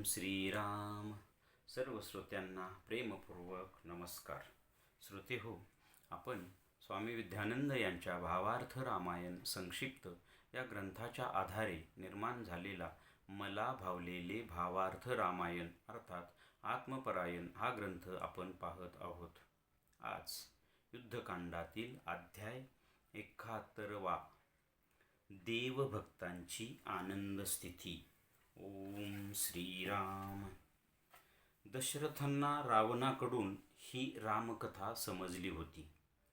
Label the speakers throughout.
Speaker 1: श्रीराम. सर्व श्रोत्यांना प्रेमपूर्वक नमस्कार. श्रोते हो, आपण स्वामी विद्यानंद यांच्या भावार्थ रामायण संक्षिप्त या ग्रंथाच्या आधारे निर्माण झालेला मला भावलेले भावार्थ रामायण अर्थात आत्मपरायण हा ग्रंथ आपण पाहत आहोत. आज युद्धकांडातील अध्याय 71वा देवभक्तांची आनंद स्थिती. ओम श्रीराम. दशरथांना रावणाकडून ही रामकथा समजली होती,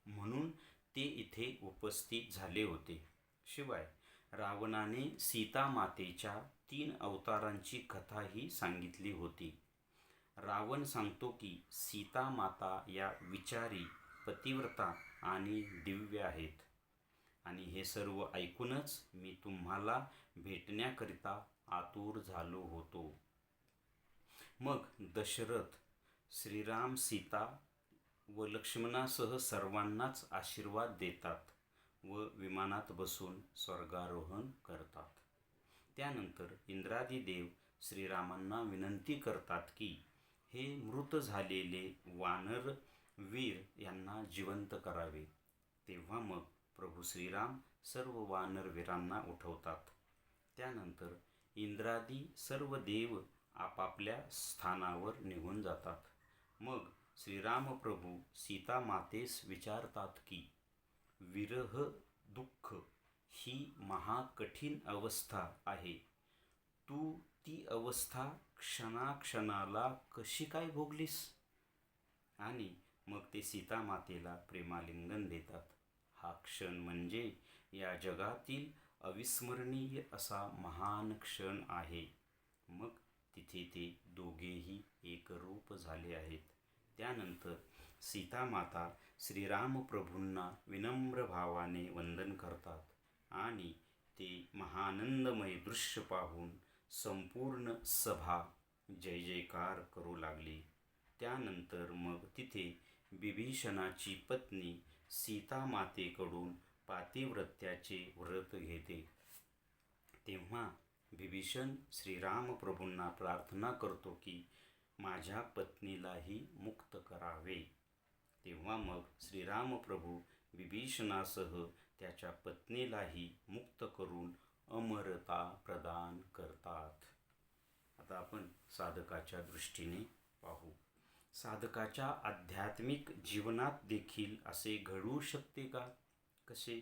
Speaker 1: म्हणून ते इथे उपस्थित झाले होते. शिवाय रावणाने सीता मातेच्या 3 अवतारांची कथाही सांगितली होती. रावण सांगतो की सीता माता या विचारी, पतिव्रता आणि दिव्य आहेत, आणि हे सर्व ऐकूनच मी तुम्हाला भेटण्याकरिता आतुर झालो होतो. मग दशरथ श्रीराम, सीता व लक्ष्मणासह सर्वांनाच आशीर्वाद देतात व विमानात बसून स्वर्गारोहण करतात. त्यानंतर इंद्रादी देव श्रीरामांना विनंती करतात की हे मृत झालेले वानर वीर यांना जिवंत करावे. तेव्हा मग प्रभू श्रीराम सर्व वानरवीरांना उठवतात. त्यानंतर इंद्रादी सर्व देव आपापल्या स्थानावर निघून जातात. मग श्रीराम प्रभू सीता मातेस विचारतात की विरह दुःख ही महाकठीण अवस्था आहे, तू ती अवस्था क्षणाक्षणाला कशी काय भोगलीस? आणि मग ते सीता मातेला प्रेमालिंगन देतात. हा क्षण म्हणजे या जगातील अविस्मरणीय असा महान क्षण आहे. मग तिथे ते दोघेही एकरूप झाले आहेत. त्यानंतर सीता माता श्रीराम प्रभूंना विनम्र भावाने वंदन करतात आणि ते महानंदमय दृश्य पाहून संपूर्ण सभा जय जयकार करू लागली. त्यानंतर मग तिथे विभीषणाची पत्नी सीता मातेकडून पातिव्रत्याचे व्रत घेते. तेव्हा विभीषण श्रीराम प्रभूंना प्रार्थना करतो की माझ्या पत्नीलाही मुक्त करावे. तेव्हा मग श्रीराम प्रभू विभीषणासह त्याच्या पत्नीलाही मुक्त करून अमरता प्रदान करतात. आता आपण साधकाच्या दृष्टीने पाहू. साधकाच्या आध्यात्मिक जीवनात देखील असे घडू शकते का? कसे?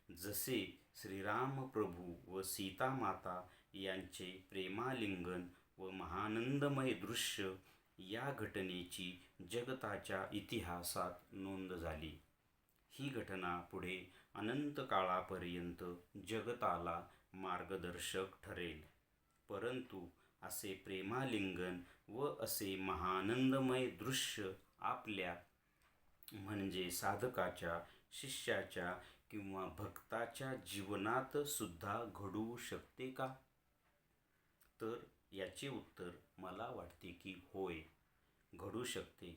Speaker 1: जसे श्रीराम प्रभू व सीता माता यांचे प्रेमालिंगन व महानंदमय दृश्य या घटनेची जगताच्या इतिहासात नोंद झाली. ही घटना पुढे अनंत काळापर्यंत जगताला मार्गदर्शक ठरेल. परंतु असे प्रेमालिंगन व असे महानंदमय दृश्य आपल्या म्हणजे साधकाच्या, शिष्याच्या किंवा भक्ताच्या जीवनात सुद्धा घडू शकते का? तर याचे उत्तर मला वाटते की होय, घडू शकते.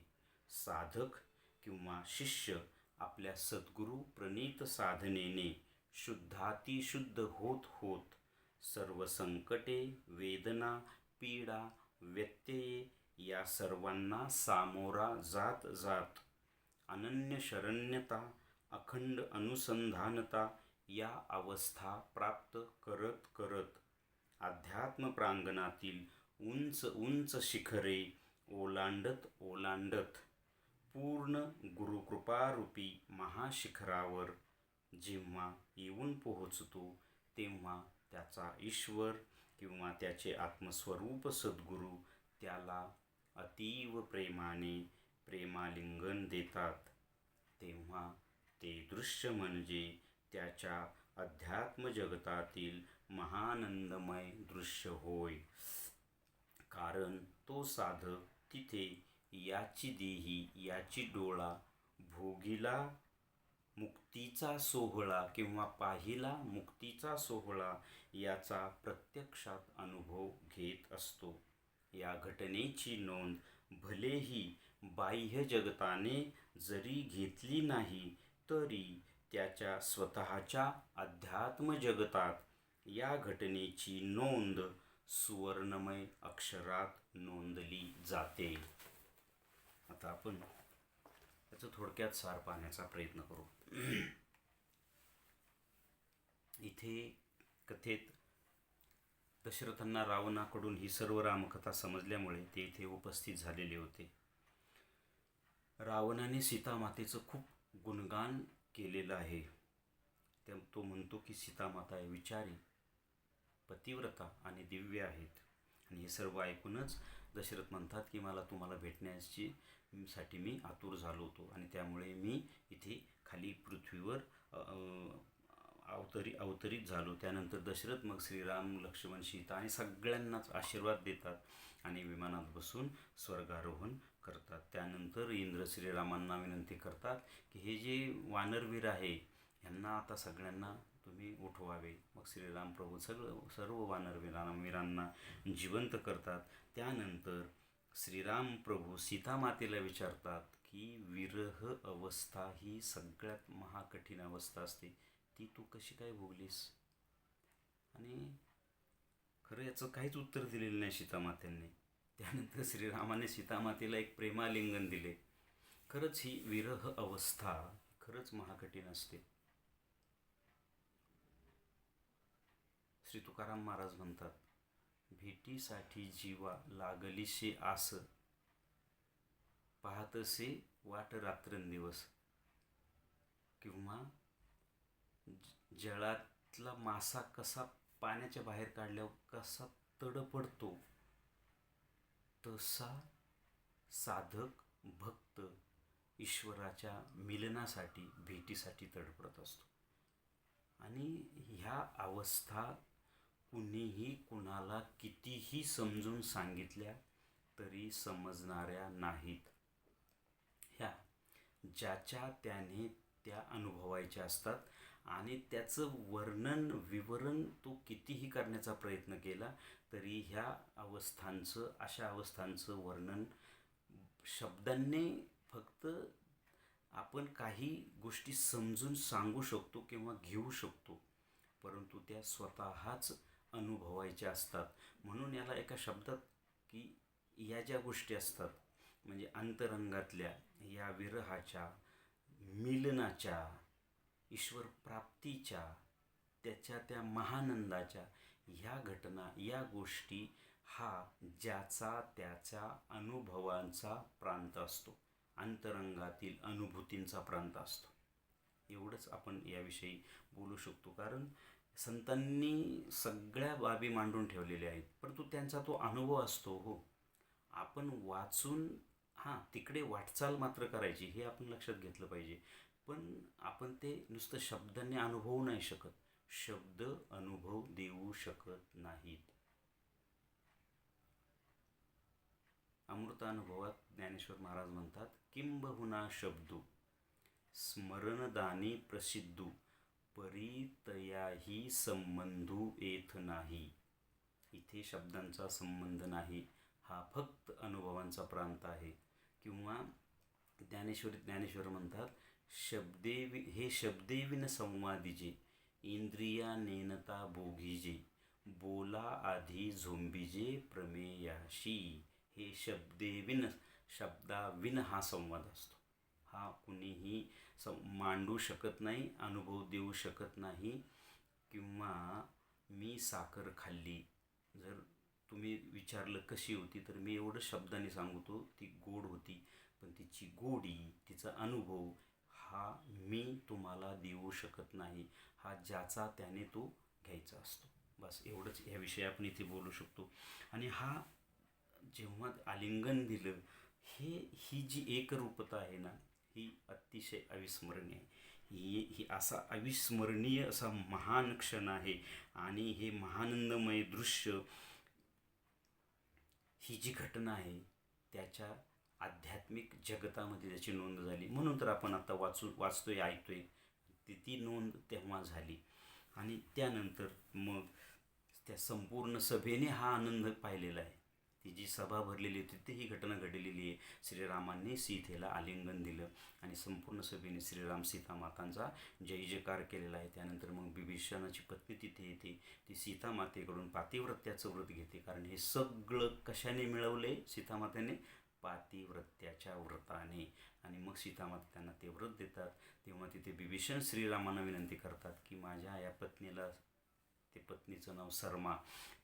Speaker 1: साधक किंवा शिष्य आपल्या सद्गुरू प्रणीत साधनेने शुद्धातिशुद्ध होत होत सर्व संकटे, वेदना, पीडा, व्यत्यये या सर्वांना सामोरा जात जात अनन्य शरण्यता, अखंड अनुसंधानता या अवस्था प्राप्त करत करत अध्यात्म प्रांगणातील उंच उंच शिखरे ओलांडत ओलांडत पूर्ण गुरुकृपारूपी महाशिखरावर जेव्हा येऊन पोहोचतो, तेव्हा त्याचा ईश्वर किंवा त्याचे आत्मस्वरूप सद्गुरू त्याला अतीव प्रेमाने प्रेमालिंगन देतात. तेव्हा ते दृश्य म्हणजे त्याच्या अध्यात्म जगतातील महानंदमय दृश्य होय. कारण तो साधक तिथे याची देही याची डोळा भोगिला मुक्तीचा सोहळा किंवा पाहिला मुक्तीचा सोहळा याचा प्रत्यक्षात अनुभव घेत असतो. या घटनेची नोंद भलेही बाह्य जगताने जरी घेतली नाही तरी त्याच्या स्वतःच्या अध्यात्म जगतात या घटनेची नोंद सुवर्णमय अक्षरात नोंदली जाते. आता आपण याचं थोडक्यात सार पाहण्याचा प्रयत्न करू. इथे कथेत दशरथांना रावणाकडून ही सर्व रामकथा समजल्यामुळे ते इथे उपस्थित झालेले होते. रावणाने सीतामातेचं खूप गुणगान केलेलं आहे. तो म्हणतो की सीतामाता विचारी, पतिव्रता आणि दिव्य आहेत. आणि हे सर्व ऐकूनच दशरथ म्हणतात की मला तुम्हाला भेटण्याची साठी मी आतुर झालो होतो आणि त्यामुळे मी इथे खाली पृथ्वीवर अवतरित झालो. त्यानंतर दशरथ मग श्रीराम, लक्ष्मण, सीता आणि सगळ्यांनाच आशीर्वाद देतात आणि विमानात बसून स्वर्गारोहण करतात. त्यानंतर इंद्र श्रीरामांना विनंती करतात की हे जे वानरवीर आहे यांना आता सगळ्यांना तुम्ही उठवावे. मग श्रीराम प्रभू सर्व वानरवीरांना जिवंत करतात. त्यानंतर श्रीराम प्रभू सीतामातेला विचारतात की विरह अवस्था ही सगळ्यात महाकठीण अवस्था असते, ती तू कशी काय भोगलीस? आणि खरं याचं काहीच उत्तर दिलेलं नाही सीतामातेंनी. त्यानंतर श्रीरामाने सीतामातेला एक प्रेमालिंगन दिले. खरंच ही विरह अवस्था खरंच महाकठीण असते. श्री तुकाराम महाराज म्हणतात, भेटीसाठी जीवा लागलीशे आस, पाहतसे वाट रात्रंदिवस. किंवा जळातला मासा कसा पाण्याच्या बाहेर काढल्यावर कसा तडपडतो, तसा साधक भक्त ईश्वराच्या मिलनासाठी, भेटीसाठी तडपडत असतो. आणि ह्या अवस्था कुणीही कुणाला कितीही समजून सांगितल्या तरी समजणाऱ्या नाहीत. ह्या ज्याच्या त्याने त्या अनुभवायच्या असतात आणि त्याचं वर्णन विवरण तो कितीही करण्याचा प्रयत्न केला तरी अशा अवस्थांचं वर्णन शब्दांनी फक्त आपण काही गोष्टी समजून सांगू शकतो किंवा घेऊ शकतो, परंतु त्या स्वतःच अनुभवायच्या असतात. म्हणून याला एका शब्दात की या ज्या गोष्टी असतात म्हणजे अंतरंगातल्या या विरहाच्या, मिलनाच्या, ईश्वर प्राप्तीच्या, त्याच्या त्या महानंदाच्या ह्या घटना, या गोष्टी हा ज्याचा त्याच्या अनुभवांचा प्रांत असतो, अंतरंगातील अनुभूतींचा प्रांत असतो. एवढंच आपण याविषयी बोलू शकतो. कारण संतांनी सगळ्या बाबी मांडून ठेवलेल्या आहेत, परंतु त्यांचा तो अनुभव असतो. हो, आपण वाचून तिकडे वाटचाल मात्र करायची, हे आपण लक्षात घेतलं पाहिजे. पण आपण ते नुसतं शब्दांनी अनुभवू नाही शकत. शब्द अनुभव देऊ शकत नाहीत. अमृतानुभवात ज्ञानेश्वर महाराज म्हणतात, किंबहुना शब्दू स्मरणदानी प्रसिद्धू, परितयाही संबंधू येथ नाही. इथे शब्दांचा संबंध नाही, हा फक्त अनुभवांचा प्रांत आहे. किंवा ज्ञानेश्वर म्हणतात, हे शब्देविन संवादिजे, इंद्रिया नेनता बोघिजे, बोला आधी झोंबिजे प्रमेयाशी. हे शब्दाविन हा संवाद असतो. हा कुणीही मांडू शकत नाही, अनुभव देऊ शकत नाही. किंवा मी साखर खाल्ली, जर तुम्ही विचारलं कशी होती, तर मी एवढं शब्दाने सांगतो, ती गोड होती. पण तिची गोडी, तिचा अनुभव हा मी तुम्हाला देऊ शकत नाही. हा ज्याचा त्याने तो घ्यायचा असतो. बस एवढंच ह्याविषयी आपण इथे बोलू शकतो. आणि हा जेव्हा आलिंगन दिलं, ही जी एकरूपता आहे ना, ही अतिशय अविस्मरणीय आहे. ही असा अविस्मरणीय असा महान क्षण आहे. आणि हे महानंदमय दृश्य, ही जी घटना आहे त्याच्या आध्यात्मिक जगतामध्ये त्याची नोंद झाली. म्हणून तर आपण आता वाचतोय, ऐकतोय. ती नोंद तेव्हा झाली. आणि त्यानंतर मग त्या संपूर्ण सभेने हा आनंद पाहिलेला आहे. ती जी सभा भरलेली होती ती ही घटना घडलेली आहे. श्रीरामांनी सीतेला आलिंगन दिलं आणि संपूर्ण सभेने श्रीराम सीता मातांचा जय जयकार केलेला आहे. त्यानंतर मग विभीषणाची पत्नी तिथे येते. ती सीता मातेकडून पातिव्रत्याचं व्रत घेते. कारण हे सगळं कशाने मिळवले सीतामातेने? पातिव्रत्याच्या व्रताने. आणि मग सीतामाता त्यांना ते व्रत देतात. तेव्हा तिथे विभीषण श्रीरामांना विनंती करतात की माझ्या या पत्नीला, ते पत्नीचं नाव शर्मा,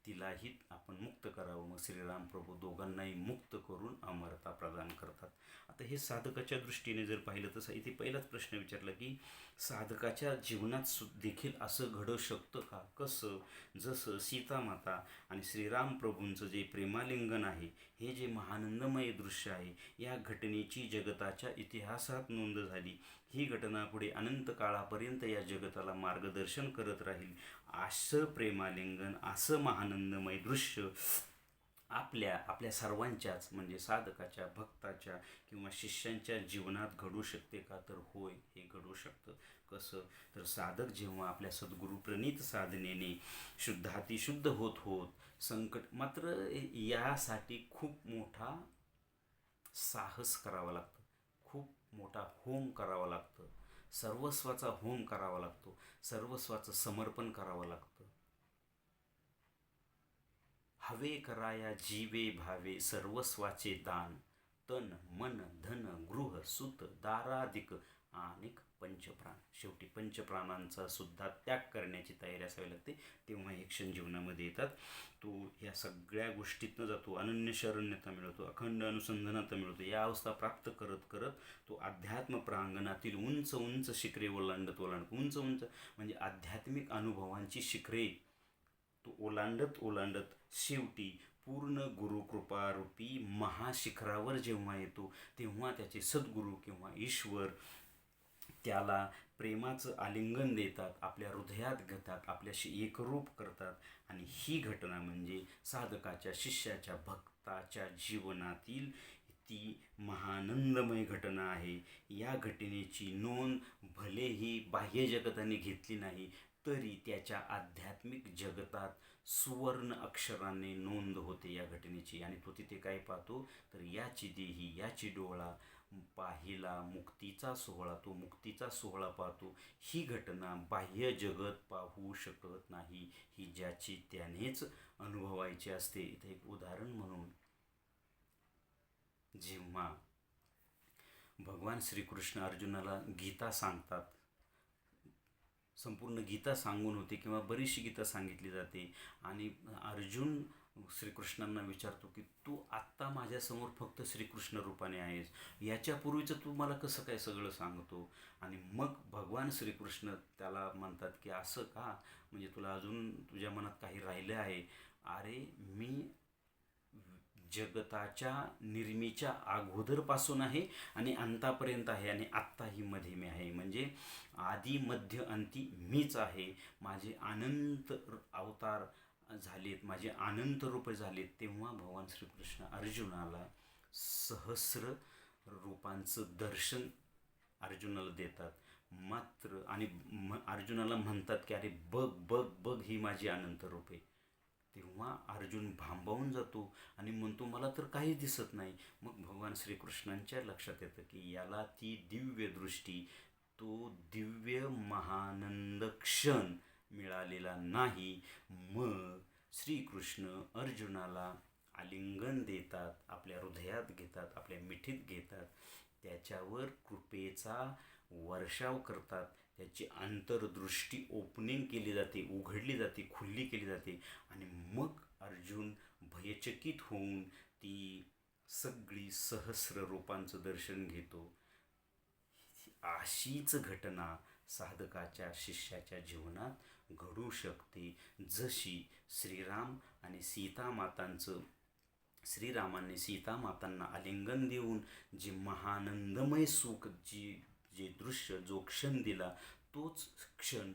Speaker 1: तिलाही आपण मुक्त करावं. मग श्रीराम प्रभू दोघांनाही मुक्त करून अमरता प्रदान करतात. आता हे साधकाच्या दृष्टीने जर पाहिलं तर इथे पहिलाच प्रश्न विचारला की साधकाच्या जीवनात देखील असं घडू शकतं का? कसं? जसं सीतामाता आणि श्रीराम प्रभूंचं जे प्रेमालिंगन आहे, हे जे महानंदमय दृश्य आहे, या घटनेची जगताच्या इतिहासात नोंद झाली. ही घटना पुढे अनंत काळापर्यंत या जगताला मार्गदर्शन करत राहील. असं प्रेमालिंगन, असं महानंदमय दृश्य आपल्या सर्वांच्याच म्हणजे साधकाच्या, भक्ताच्या किंवा शिष्यांच्या जीवनात घडू शकते का? तर होय, हे घडू शकतं. कसं? तर साधक जेव्हा आपल्या सद्गुरू प्रणीत साधनेने शुद्धातिशुद्ध होत होत संकट, मात्र यासाठी खूप मोठा साहस करावा लागतं, खूप मोठा होम करावा लागतं, सर्वस्वाचा होम करावा लागतो, सर्वस्वाचं समर्पण करावं लागतं. हवे कराया जीवे भावे सर्वस्वाचे दान, तन मन धन गृह सुत दाराधिक अनेक पंचप्राण. शेवटी पंचप्राणांचा सुद्धा त्याग करण्याची तयारी असावी लागते. तेव्हा हे क्षण जीवनामध्ये येतात. तो या सगळ्या गोष्टीतनं जातो, अनन्य शरण्यता मिळवतो, अखंड अनुसंधानाता मिळवतो. या अवस्था प्राप्त करत करत तो अध्यात्म प्रांगणातील उंच उंच शिखरे ओलांडत उंच उंच म्हणजे आध्यात्मिक अनुभवांची शिखरे तो ओलांडत शेवटी पूर्ण गुरुकृपारूपी महाशिखरावर जेव्हा येतो, तेव्हा त्याचे सद्गुरू किंवा ईश्वर त्याला प्रेमाचं आलिंगन देतात, आपल्या हृदयात घेतात, आपल्याशी एकरूप करतात. आणि ही घटना म्हणजे साधकाच्या, शिष्याच्या, भक्ताच्या जीवनातील ती महानंदमय घटना आहे. या घटनेची नोंद भलेही बाह्य जगताने घेतली नाही, तरी त्याच्या आध्यात्मिक जगतात सुवर्ण अक्षराने नोंद होते या घटनेची. आणि तो तिथे काय पाहतो? तर याची देही याची डोळा पाहिला मुक्तीचा सोहळा. तो मुक्तीचा सोहळा पाहतो. ही घटना बाह्य जगत पाहू शकत नाही, ही ज्याची त्यानेच अनुभवायची असते. इथे एक उदाहरण म्हणून, जेव्हा भगवान श्रीकृष्ण अर्जुनाला गीता सांगतात, संपूर्ण गीता सांगून होते किंवा बरीचशी गीता सांगितली जाते, आणि अर्जुन श्रीकृष्णांना विचारतो की तू आत्ता माझ्यासमोर फक्त श्रीकृष्ण रूपाने आहेस, याच्यापूर्वीचं तू मला कसं काय सगळं सांगतो? आणि मग भगवान श्रीकृष्ण त्याला म्हणतात की असं का? म्हणजे तुला अजून तुझ्या मनात काही राहिलं आहे? अरे, मी जगताच्या निर्मीच्या अगोदरपासून आहे आणि अंतापर्यंत आहे, आणि आत्ताही मध्ये मी आहे. म्हणजे आधी मध्य अंती मीच आहे. माझे अनंत अवतार झालेत, माझे अनंत रूपे झालेत. तेव्हा भगवान श्रीकृष्ण अर्जुनाला सहस्र रूपांचं दर्शन अर्जुनाला देतात. मात्र आणि अर्जुनाला म्हणतात की अरे बघ बघ बघ, ही माझी अनंत रूपे. तेव्हा अर्जुन भांबावून जातो आणि म्हणतो मला तर काही दिसत नाही. मग भगवान श्रीकृष्णांच्या लक्षात येतं की याला ती दिव्य दृष्टी, तो दिव्य महानंद क्षण मिळालेला नाही. मग श्रीकृष्ण अर्जुनाला आलिंगन देतात, आपल्या हृदयात घेतात, आपल्या मिठीत घेतात, त्याच्यावर कृपेचा वर्षाव करतात. त्याची अंतर्दृष्टी ओपनिंग केली जाते, उघडली जाते, खुल्ली केली जाते. आणि मग अर्जुन भयचकित होऊन ती सगळी सहस्र रूपांचं दर्शन घेतो. अशीच घटना साधकाच्या, शिष्याच्या जीवनात घडू शकते. जशी श्रीराम आणि सीतामातांचं, श्रीरामांनी सीतामातांना आलिंगन देऊन जे महानंदमय सुख, जे दृश्य, जो क्षण दिला, तोच क्षण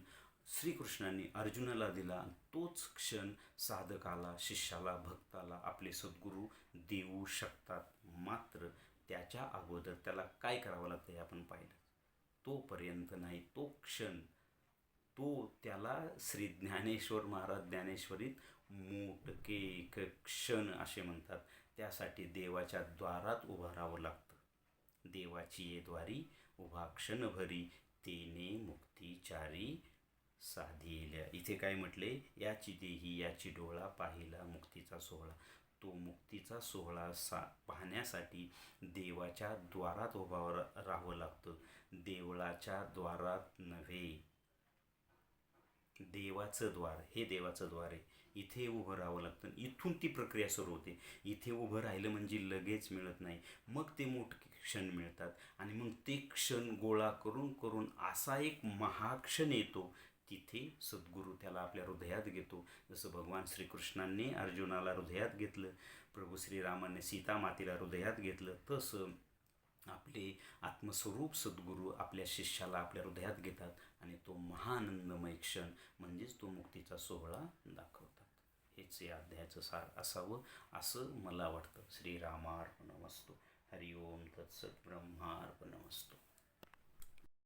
Speaker 1: श्रीकृष्णांनी अर्जुनाला दिला. तोच क्षण साधकाला, शिष्याला, भक्ताला आपले सद्गुरू देऊ शकतात. मात्र त्याच्या अगोदर त्याला काय करावं लागतं हे आपण पाहिलं. तोपर्यंत नाही, तो क्षण, तो त्याला श्री ज्ञानेश्वर महाराज ज्ञानेश्वरीत मोठके एक क्षण असे म्हणतात. त्यासाठी देवाच्या द्वारात उभं राहावं लागतं. देवाची ये द्वारी उभा क्षणभरी, तेने मुक्तीचारी साधिल्या. इथे काय म्हटले, याची देही याची डोळा, पाहिला मुक्तीचा सोहळा. तो मुक्तीचा सोहळा पाहण्यासाठी देवाच्या द्वारात उभं राहावं लागतं. देवळाच्या द्वारात नव्हे, देवाचं द्वार हे देवाचं द्वार आहे, इथे उभं राहावं लागतं. इथून ती प्रक्रिया सुरू होते. इथे उभं राहिलं म्हणजे लगेच मिळत नाही, मग ते मोठे क्षण मिळतात. आणि मग ते क्षण गोळा करून करून असा एक महाक्षण येतो. तिथे सद्गुरू त्याला आपल्या हृदयात घेतो. जसं भगवान श्रीकृष्णांनी अर्जुनाला हृदयात घेतलं, प्रभू श्रीरामाने सीता मातेला हृदयात घेतलं, तसं आपले आत्मस्वरूप सद्गुरू आपल्या शिष्याला आपल्या हृदयात घेतात आणि तो महानंदमय क्षण म्हणजेच तो मुक्तीचा सोहळा दाखवतात. हेच या अध्यायाचं सार असावं असं मला वाटतं. श्रीरामार्पणमस्तु. हरिओम तत्सत. ब्रह्मार्पणमस्तु.